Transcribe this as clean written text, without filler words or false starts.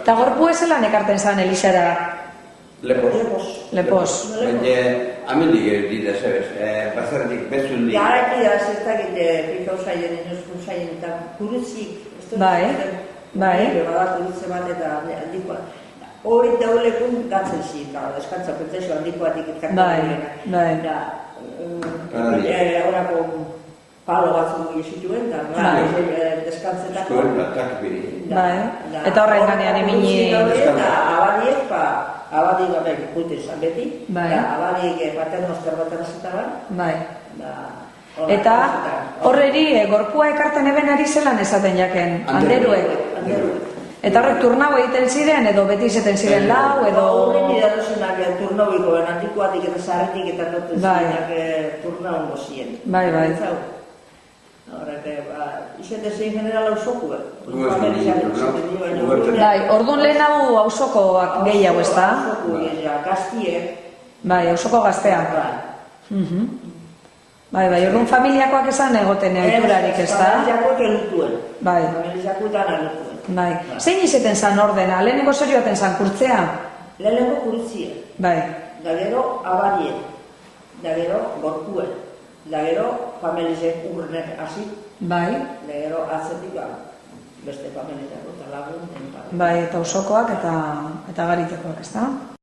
Eta gorpu ezelan ekarten zan Elixara? Lepos. Baina, amendik dira zebez, bazardik bezundik. Garaki da, zertak pikau zaien, inoskun zaien, eta kurutzik. Bai. Bada kurutze bat eta handikoa. Hori daulekun gatzen ziren, eskantza pentsazio handikoatik etkatu. Bai. Horako palo batzuk zituen, eta deskantzetako. Eskoen batak biri. Eta horren ganean emini... Eta abadiek, abadi gabe gute izan beti, abadiek paternoster bat erazetaban. Bai. Eta horreri gorpua ekarten eben ari zelan esaten jaken, anderuek. Eta horrek turnau egiten ziren, edo beti izaten ziren lau, edo... Horrek idarozenak turnau ikoen, antikoatik eta zarretik eta toten zirenak turnau ongo ziren. Bai. Horrek, izaten zein general hausoko, Bai, orduan lehen hau hausokoak gehiago, ez da? Hausoko gehiago, gaztiek. Bai, hausoko gazteak. Bai, orduan familiakoak esan egoten egiturarik, ez da? Familiakoak elutuen. Bai. Familiakoetan elutuen. Bai. Zein izeten zan ordena? Lehenengo zerioaten zan kurtzea? Lehenengo kurtzia. Bai. Da gero abadien. Da gero gorpuen. Da gero familizek urrenek hasi. Bai. Da gero atzetik beste familizeko eta lagun. Bai, eta usokoak eta garitekoak, ez da?